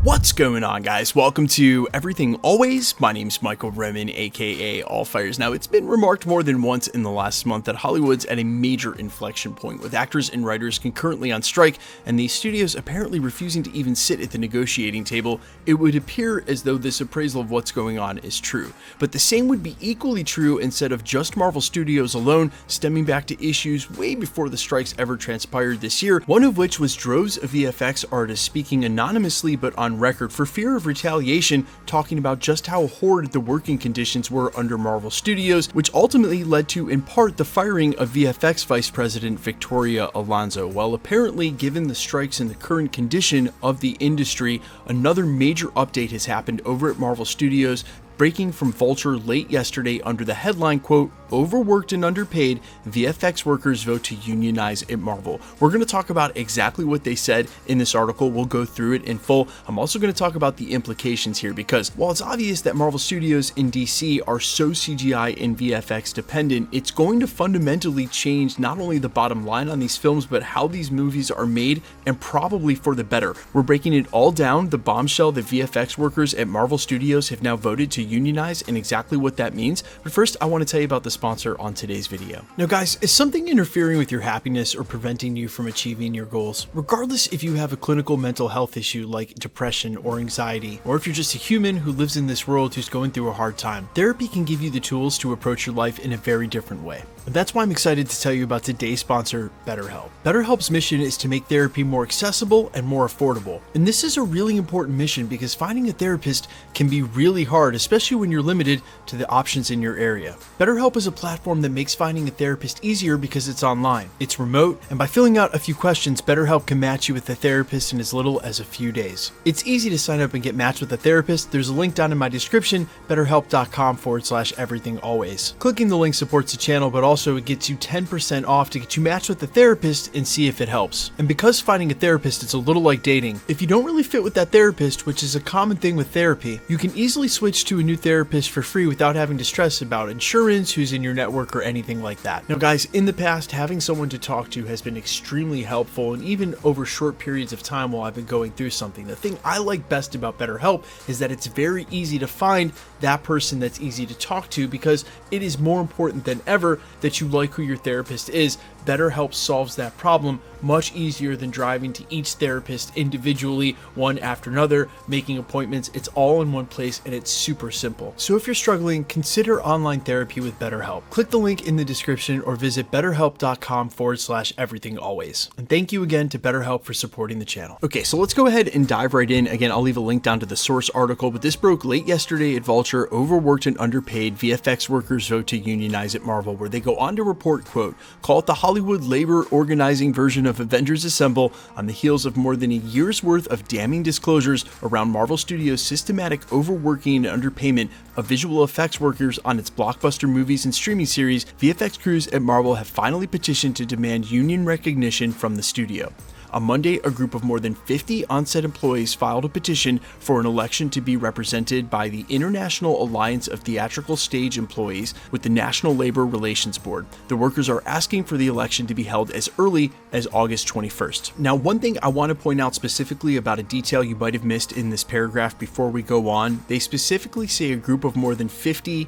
What's going on, guys? Welcome to Everything Always. My name's Michael Remen, aka Allfires. Now, it's been remarked more than once in the last month that Hollywood's at a major inflection point, with actors and writers concurrently on strike, and the studios apparently refusing to even sit at the negotiating table. It would appear as though this appraisal of what's going on is true. But the same would be equally true instead of just Marvel Studios alone, stemming back to issues way before the strikes ever transpired this year, one of which was droves of VFX artists speaking anonymously but on record for fear of retaliation, talking about just how horrid the working conditions were under Marvel Studios, which ultimately led to, in part, the firing of VFX Vice President Victoria Alonso. Well, apparently, given the strikes and the current condition of the industry, another major update has happened over at Marvel Studios, breaking from Vulture late yesterday under the headline, quote, "Overworked and underpaid, VFX workers vote to unionize at Marvel." We're going to talk about exactly what they said in this article. We'll go through it in full. I'm also going to talk about the implications here, because while it's obvious that Marvel Studios in DC are so CGI and VFX dependent, it's going to fundamentally change not only the bottom line on these films, but how these movies are made, and probably for the better. We're breaking it all down, the bombshell that VFX workers at Marvel Studios have now voted to unionize and exactly what that means. But first, I want to tell you about the sponsor on today's video. Now guys, is something interfering with your happiness or preventing you from achieving your goals? Regardless if you have a clinical mental health issue like depression or anxiety, or if you're just a human who lives in this world who's going through a hard time, therapy can give you the tools to approach your life in a very different way. And that's why I'm excited to tell you about today's sponsor, BetterHelp. BetterHelp's mission is to make therapy more accessible and more affordable. And this is a really important mission because finding a therapist can be really hard, especially when you're limited to the options in your area. BetterHelp is a platform that makes finding a therapist easier because it's online, it's remote, and by filling out a few questions, BetterHelp can match you with a therapist in as little as a few days. It's easy to sign up and get matched with a therapist. There's a link down in my description, betterhelp.com/everythingalways. Clicking the link supports the channel, but also it gets you 10% off to get you matched with a therapist and see if it helps. And because finding a therapist is a little like dating, if you don't really fit with that therapist, which is a common thing with therapy, you can easily switch to a new therapist for free without having to stress about insurance, who's in your network, or anything like that. Now guys, in the past, having someone to talk to has been extremely helpful, and even over short periods of time while I've been going through something. The thing I like best about BetterHelp is that it's very easy to find that person that's easy to talk to, because it is more important than ever that you like who your therapist is. BetterHelp solves that problem much easier than driving to each therapist individually, one after another, making appointments. It's all in one place and it's super simple. So if you're struggling, consider online therapy with BetterHelp. Click the link in the description or visit betterhelp.com/everythingalways. And thank you again to BetterHelp for supporting the channel. Okay, so let's go ahead and dive right in. Again, I'll leave a link down to the source article, but this broke late yesterday at Vulture. Overworked and underpaid, VFX workers vote to unionize at Marvel, where they go on to report, quote, "Call it the Hollywood labor organizing version of Avengers Assemble," on the heels of more than a year's worth of damning disclosures around Marvel Studios' systematic overworking and underpayment of visual effects workers on its blockbuster movies and streaming series. VFX crews at Marvel have finally petitioned to demand union recognition from the studio. On Monday, a group of more than 50 on-set employees filed a petition for an election to be represented by the International Alliance of Theatrical Stage Employees with the National Labor Relations Board. The workers are asking for the election to be held as early as August 21st. Now, one thing I want to point out specifically about a detail you might have missed in this paragraph before we go on, they specifically say a group of more than 50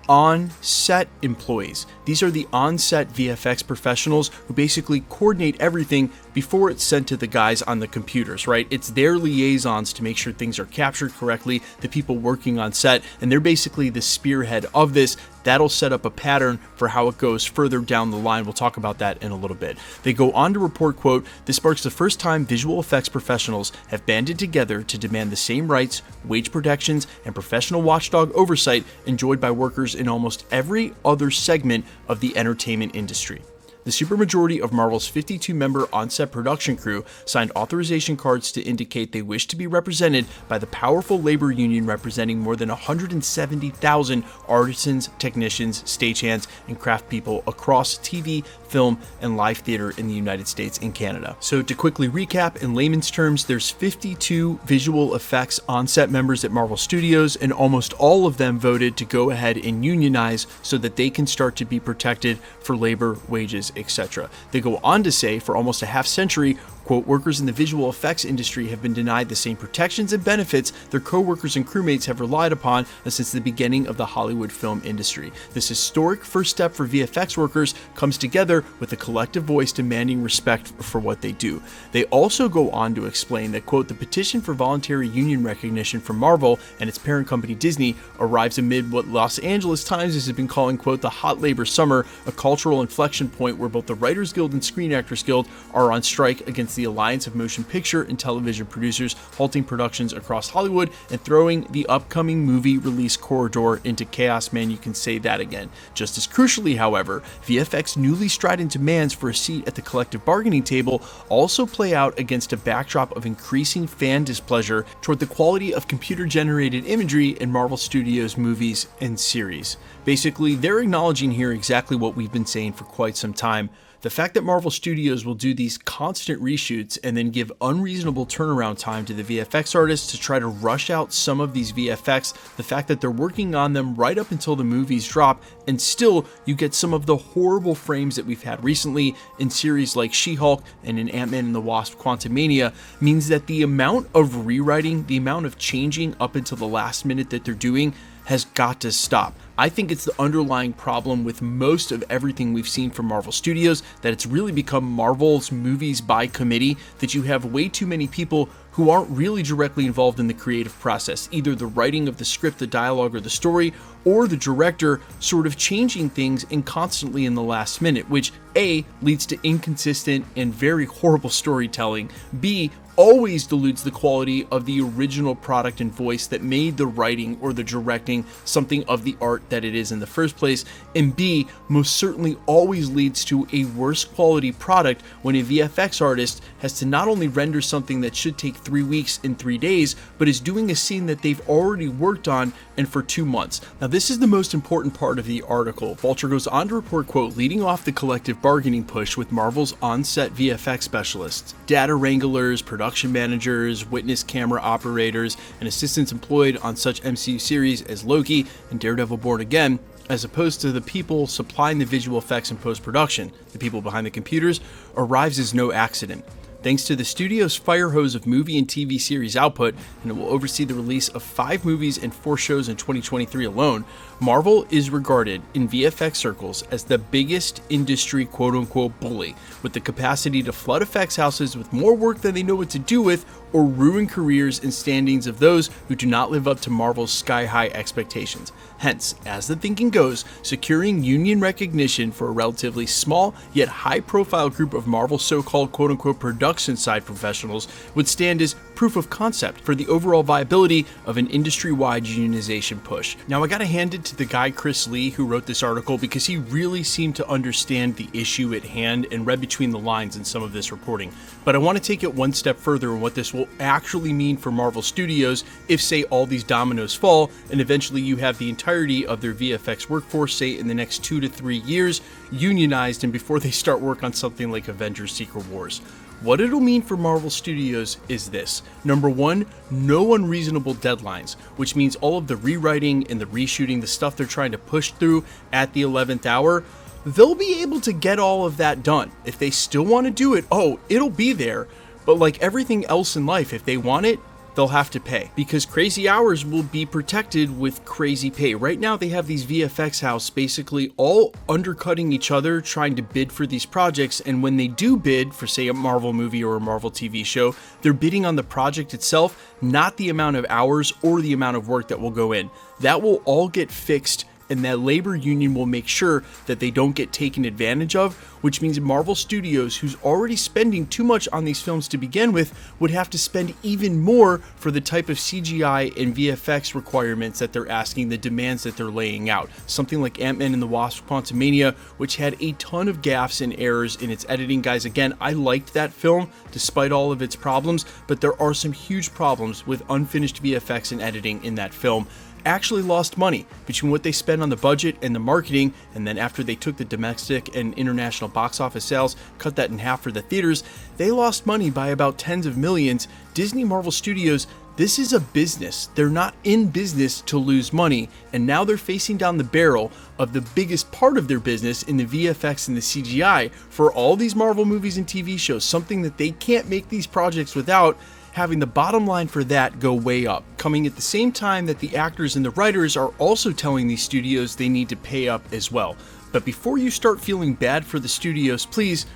on-set employees. These are the on-set VFX professionals who basically coordinate everything before it's sent to the guys on the computers, right? It's their liaisons to make sure things are captured correctly, the people working on set, and they're basically the spearhead of this. That'll set up a pattern for how it goes further down the line. We'll talk about that in a little bit. They go on to report, quote, "This marks the first time visual effects professionals have banded together to demand the same rights, wage protections, and professional watchdog oversight enjoyed by workers in almost every other segment of the entertainment industry." The supermajority of Marvel's 52-member on-set production crew signed authorization cards to indicate they wish to be represented by the powerful labor union representing more than 170,000 artisans, technicians, stagehands, and craft people across TV, film, and live theater in the United States and Canada. So to quickly recap, in layman's terms, there's 52 visual effects on-set members at Marvel Studios, and almost all of them voted to go ahead and unionize so that they can start to be protected for labor, wages, etc. They go on to say, for almost a half century, Quote, workers in the visual effects industry have been denied the same protections and benefits their co-workers and crewmates have relied upon since the beginning of the Hollywood film industry. This historic first step for VFX workers comes together with a collective voice demanding respect for what they do. They also go on to explain that, quote, the petition for voluntary union recognition from Marvel and its parent company Disney arrives amid what Los Angeles Times has been calling, quote, the hot labor summer, a cultural inflection point where both the Writers Guild and Screen Actors Guild are on strike against the Alliance of Motion Picture and Television Producers, halting productions across Hollywood and throwing the upcoming movie release corridor into chaos. Man, you can say that again. Just as crucially, however, VFX newly strident demands for a seat at the collective bargaining table also play out against a backdrop of increasing fan displeasure toward the quality of computer-generated imagery in Marvel Studios movies and series. Basically, they're acknowledging here exactly what we've been saying for quite some time. The fact that Marvel Studios will do these constant reshoots and then give unreasonable turnaround time to the VFX artists to try to rush out some of these VFX, the fact that they're working on them right up until the movies drop, and still you get some of the horrible frames that we've had recently in series like She-Hulk and in Ant-Man and the Wasp: Quantumania, means that the amount of rewriting, the amount of changing up until the last minute that they're doing has got to stop. I think it's the underlying problem with most of everything we've seen from Marvel Studios, that it's really become Marvel's movies by committee, that you have way too many people who aren't really directly involved in the creative process, either the writing of the script, the dialogue, or the story, or the director sort of changing things and constantly in the last minute, which A, leads to inconsistent and very horrible storytelling, B, always dilutes the quality of the original product and voice that made the writing or the directing something of the art that it is in the first place, and B, most certainly always leads to a worse quality product when a VFX artist has to not only render something that should take 3 weeks in 3 days, but is doing a scene that they've already worked on and for 2 months. Now, this is the most important part of the article. Vulture goes on to report, quote, leading off the collective bargaining push with Marvel's on-set VFX specialists, data wranglers, production managers, witness camera operators, and assistants employed on such MCU series as Loki and Daredevil Born Again, as opposed to the people supplying the visual effects in post-production, the people behind the computers, arrives as no accident. Thanks to the studio's fire hose of movie and TV series output, and it will oversee the release of 5 movies and 4 shows in 2023 alone, Marvel is regarded in VFX circles as the biggest industry quote-unquote bully, with the capacity to flood effects houses with more work than they know what to do with, or ruin careers and standings of those who do not live up to Marvel's sky-high expectations. Hence, as the thinking goes, securing union recognition for a relatively small yet high-profile group of Marvel's so-called quote-unquote production side professionals would stand as proof of concept for the overall viability of an industry-wide unionization push. Now, I gotta hand it to the guy Chris Lee who wrote this article, because he really seemed to understand the issue at hand and read between the lines in some of this reporting. But I want to take it one step further on what this will actually mean for Marvel Studios if, say, all these dominoes fall and eventually you have the entirety of their VFX workforce, say, in the next 2 to 3 years, unionized, and before they start work on something like Avengers: Secret Wars. What it'll mean for Marvel Studios is this. Number one, no unreasonable deadlines, which means all of the rewriting and the reshooting, the stuff they're trying to push through at the 11th hour, they'll be able to get all of that done. If they still want to do it, it'll be there. But like everything else in life, if they want it, they'll have to pay, because crazy hours will be protected with crazy pay. Right now they have these VFX houses basically all undercutting each other, trying to bid for these projects, and when they do bid for, say, a Marvel movie or a Marvel TV show, they're bidding on the project itself, not the amount of hours or the amount of work that will go in. That will all get fixed, and that labor union will make sure that they don't get taken advantage of, which means Marvel Studios, who's already spending too much on these films to begin with, would have to spend even more for the type of CGI and VFX requirements that they're asking, the demands that they're laying out. Something like Ant-Man and the Wasp: Quantumania, which had a ton of gaffes and errors in its editing. Guys, again, I liked that film despite all of its problems, but there are some huge problems with unfinished VFX and editing in that film. Actually lost money between what they spent on the budget and the marketing, and then after they took the domestic and international box office sales, cut that in half for the theaters, they lost money by about tens of millions. Disney Marvel Studios, This is a business. They're not in business to lose money, and now they're facing down the barrel of the biggest part of their business in the VFX and the CGI for all these Marvel movies and TV shows, something that they can't make these projects without having the bottom line for that go way up, coming at the same time that the actors and the writers are also telling these studios they need to pay up as well. But before you start feeling bad for the studios, please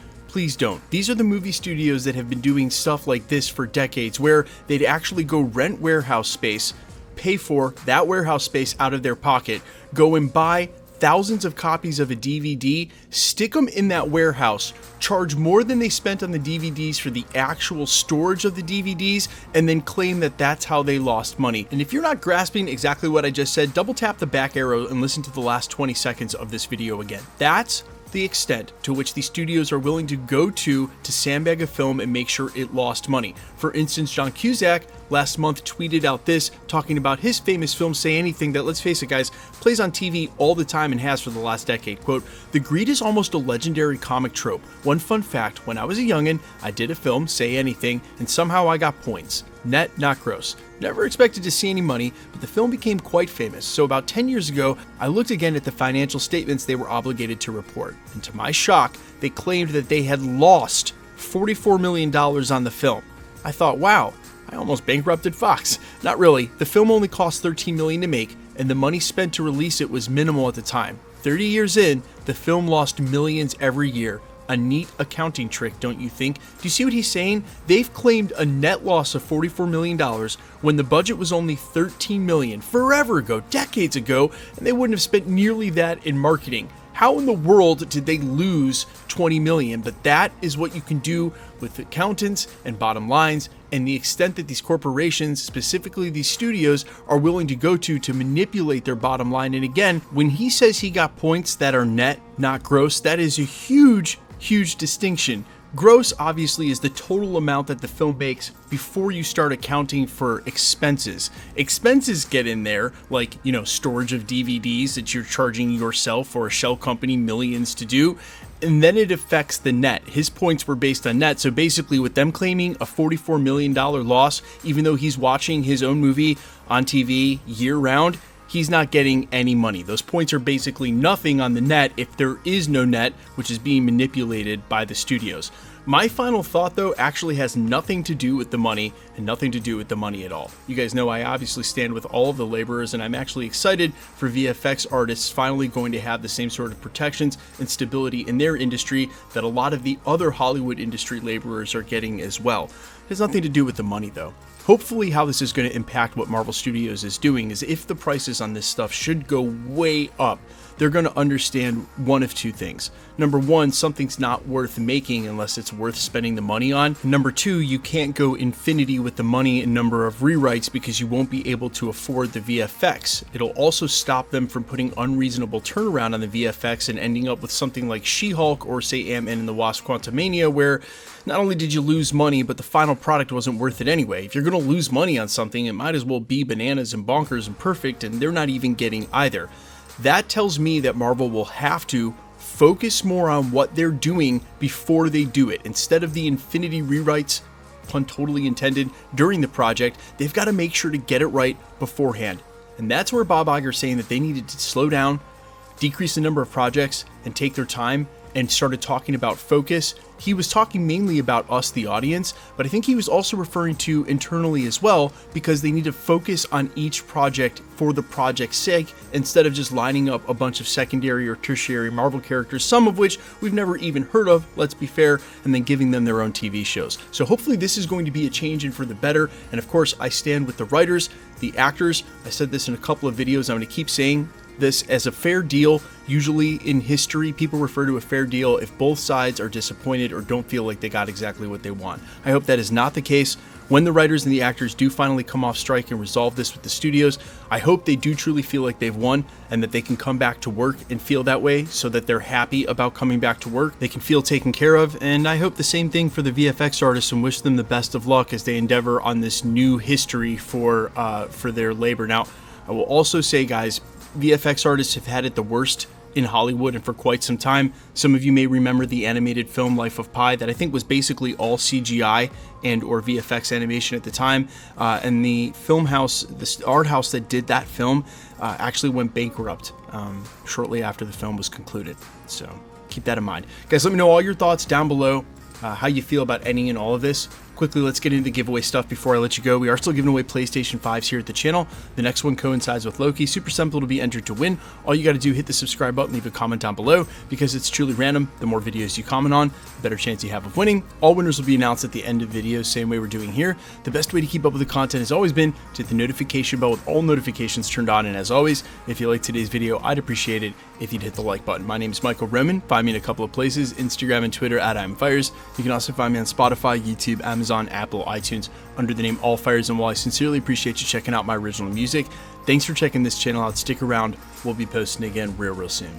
don't. These are the movie studios that have been doing stuff like this for decades, where they'd actually go rent warehouse space, pay for that warehouse space out of their pocket, go and buy thousands of copies of a DVD, stick them in that warehouse, charge more than they spent on the DVDs for the actual storage of the DVDs, and then claim that that's how they lost money. And if you're not grasping exactly what I just said, double tap the back arrow and listen to the last 20 seconds of this video again. That's the extent to which these studios are willing to go to sandbag a film and make sure it lost money. For instance, John Cusack last month tweeted out this, talking about his famous film Say Anything that, let's face it guys, plays on TV all the time and has for the last decade. Quote, "The greed is almost a legendary comic trope. One fun fact, when I was a youngin', I did a film, Say Anything, and somehow I got points. Net, not gross. Never expected to see any money, but the film became quite famous. So about 10 years ago, I looked again at the financial statements they were obligated to report. And to my shock, they claimed that they had lost $44 million on the film. I thought, wow, I almost bankrupted Fox. Not really. The film only cost $13 million to make, and the money spent to release it was minimal at the time. 30 years in, the film lost millions every year. A neat accounting trick, don't you think? Do you see what he's saying? They've claimed a net loss of $44 million when the budget was only $13 million forever ago, decades ago, and they wouldn't have spent nearly that in marketing. How in the world did they lose $20 million? But that is what you can do with accountants and bottom lines, and the extent that these corporations, specifically these studios, are willing to go to manipulate their bottom line. And again, when he says he got points that are net, not gross, that is a huge distinction. Gross obviously is the total amount that the film makes before you start accounting for expenses. Expenses get in there, like, storage of DVDs that you're charging yourself or a shell company millions to do, and then it affects the net. His points were based on net, so basically with them claiming a $44 million loss, even though he's watching his own movie on TV year round, he's not getting any money. Those points are basically nothing on the net if there is no net, which is being manipulated by the studios. My final thought, though, actually has nothing to do with the money and nothing to do with the money at all. You guys know I obviously stand with all of the laborers, and I'm actually excited for VFX artists finally going to have the same sort of protections and stability in their industry that a lot of the other Hollywood industry laborers are getting as well. It has nothing to do with the money, though. Hopefully how this is going to impact what Marvel Studios is doing is if the prices on this stuff should go way up, they're going to understand one of two things. Number one, something's not worth making unless it's worth spending the money on. Number two, you can't go infinity with the money and number of rewrites because you won't be able to afford the VFX. It'll also stop them from putting unreasonable turnaround on the VFX and ending up with something like She-Hulk or say Ant-Man and the Wasp: Quantumania, where not only did you lose money, but the final product wasn't worth it anyway. If you're going to lose money on something, it might as well be bananas and bonkers and perfect, and they're not even getting either. That tells me that Marvel will have to focus more on what they're doing before they do it. Instead of the infinity rewrites, pun totally intended, during the project, they've got to make sure to get it right beforehand. And that's where Bob Iger's saying that they needed to slow down, decrease the number of projects, and take their time, and started talking about focus. He was talking mainly about us, the audience, but I think he was also referring to internally as well, because they need to focus on each project for the project's sake, instead of just lining up a bunch of secondary or tertiary Marvel characters, some of which we've never even heard of, let's be fair, and then giving them their own TV shows. So hopefully this is going to be a change and for the better, and of course I stand with the writers, the actors. I said this in a couple of videos, I'm going to keep saying this as a fair deal. Usually in history, people refer to a fair deal if both sides are disappointed or don't feel like they got exactly what they want. I hope that is not the case. When the writers and the actors do finally come off strike and resolve this with the studios, I hope they do truly feel like they've won and that they can come back to work and feel that way, so that they're happy about coming back to work. They can feel taken care of, and I hope the same thing for the VFX artists and wish them the best of luck as they endeavor on this new history for their labor. Now, I will also say, guys, VFX artists have had it the worst in Hollywood and for quite some time. Some of you may remember the animated film Life of Pi that I think was basically all CGI and or VFX animation at the time. And the film house, the art house that did that film actually went bankrupt shortly after the film was concluded. So keep that in mind. Guys, let me know all your thoughts down below, how you feel about any and all of this. Quickly, let's get into the giveaway stuff before I let you go. We are still giving away PlayStation 5s here at the channel. The next one coincides with Loki. Super simple to be entered to win. All you got to do, hit the subscribe button, leave a comment down below, because it's truly random. The more videos you comment on, the better chance you have of winning. All winners will be announced at the end of videos, same way we're doing here. The best way to keep up with the content has always been to hit the notification bell with all notifications turned on. And as always, if you like today's video, I'd appreciate it if you'd hit the like button. My name is Michael Roman. Find me in a couple of places, Instagram and Twitter at I'mFires. You can also find me on Spotify, YouTube, Amazon, Apple, iTunes, under the name All Fires. And while I sincerely appreciate you checking out my original music, thanks for checking this channel out. Stick around. We'll be posting again real soon.